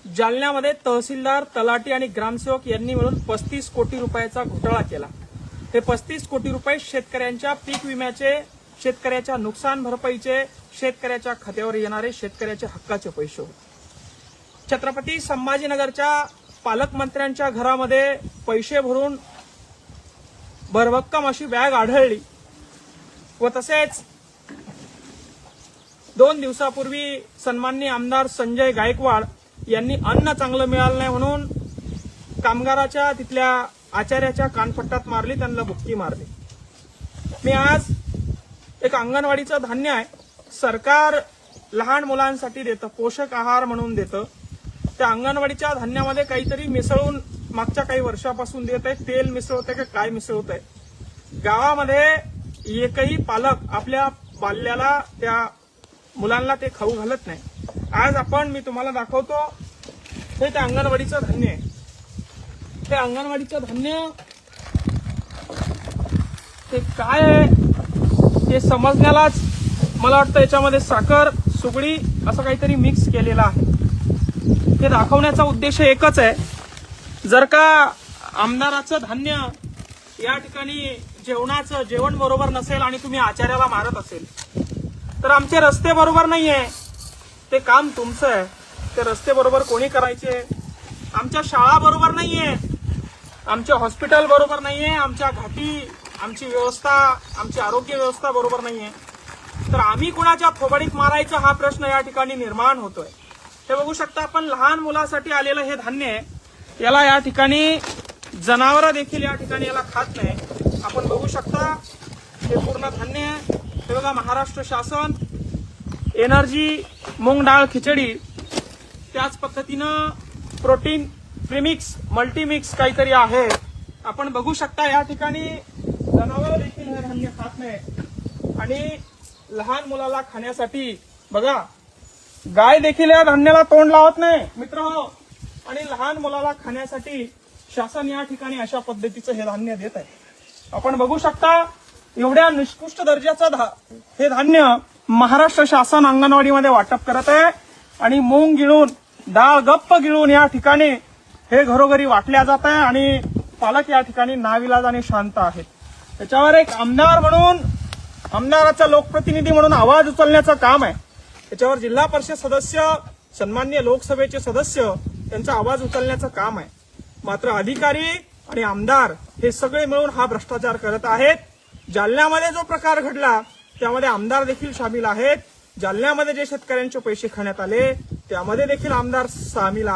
जालन्यामध्ये तहसीलदार, तलाठी आणि ग्रामसेवक यांनी मिळून 35 कोटी रुपयाचा घोटाळा केला। हे 35 कोटी रुपये शेतकऱ्यांच्या पीक विम्याचे, शेतकऱ्याच्या नुकसान भरपाईचे, शेतकऱ्याच्या खात्यावर येणारे शेतकऱ्याच्या हक्काचे पैसे होते। छत्रपती संभाजीनगरच्या पालकमंत्र्यांच्या घरामध्ये पैसे भरून भरभक्कम अशी बॅग आढळली व तसेच 2 दिवसापूर्वी सन्माननीय आमदार संजय गायकवाड यांनी अन्न चांगलं मिळालं नाही म्हणून कामगाराच्या तिथल्या आचार्याच्या कानफट्टात मारली, त्यांना बुक्की मारली। मी आज एक अंगणवाडीचं धान्य आहे, सरकार लहान मुलांसाठी देतं, पोषक आहार म्हणून देतं, त्या अंगणवाडीच्या धान्यामध्ये काहीतरी मिसळून मागच्या काही वर्षापासून देत आहे, तेल मिसळत आहे काय मिसळत आहे। गावामध्ये एकही पालक आपल्या बाल्याला, त्या मुलांना ते खाऊ घालत नाही। आज मी तुम्हाला दाखवतो, हे त्या अंगणवाडीचं धान्य आहे। ते अंगणवाडीचं धान्य ते काय आहे ते समजण्यालाच मला वाटतं याच्यामध्ये साखर, सुगडी असं काहीतरी मिक्स केलेलं आहे। हे दाखवण्याचा उद्देश एकच आहे, जर का आमदाराचं धान्य या ठिकाणी जेवण बरोबर नसेल आणि तुम्ही आचार्याला मारत असेल तर आमचे रस्ते बरोबर नाहीये, ते काम तुमचं आहे। ते रस्ते बरोबर कोणी करायचे? आमच्या शाळा बरोबर नाहीये, आमचे हॉस्पिटल बरोबर नाहीये, आमच्या घाटी, आमची व्यवस्था, आमची आरोग्य व्यवस्था बरोबर नाहीये, तर आम्ही कुणाच्या थोबाडीत मारायचा हा प्रश्न या ठिकाणी निर्माण होतोय। हे बघू शकता आपण, लहान मुलासाठी आलेलं हे धान्य आहे, याला या ठिकाणी जनावर देखील या ठिकाणी याला खात नाही। आपण बघू शकता हे पूर्ण धान्य आहे। हे बघा, महाराष्ट्र शासन एनर्जी मूंग डाळ खिचडी, त्याच पद्धतीनं प्रोटीन प्रीमिक्स, मल्टीमिक्स काहीतरी आहे। आपण बघू शकता या ठिकाणी जनावर देखील हे धान्य खात नाही आणि लहान मुलाला खाण्यासाठी बघा, गाय देखील या धान्याला तोंड लावत नाही मित्रहो, आणि लहान मुलाला खाण्यासाठी शासन या ठिकाणी अशा पद्धतीचं हे धान्य देत आहे। आपण बघू शकता एवढ्या निकृष्ट दर्जाचं हे धान्य महाराष्ट्र शासन अंगणवाडीमध्ये वाटप करत आहे आणि मूंग गिळून, डाळ गप्प गिळून या ठिकाणी हे घरोघरी वाटल्या जात आहे आणि पालक या ठिकाणी नाविलाजाने शांत आहेत। त्याच्यावर एक आमदार म्हणून, आमदाराचा लोकप्रतिनिधी म्हणून आवाज उचलण्याचं काम आहे। त्याच्यावर जिल्हा परिषद सदस्य, सन्माननीय लोकसभेचे सदस्य यांचा आवाज उचलण्याचं काम आहे। मात्र अधिकारी आणि आमदार हे सगळे मिळून हा भ्रष्टाचार करत आहेत। जालन्यामध्ये जो प्रकार घडला त्यामध्ये आमदार देखील सामील आहेत। जालन्यामध्ये जे शेतकऱ्यांचे पैसे खाण्यात आले त्यामध्ये देखील आमदार सामील आहेत।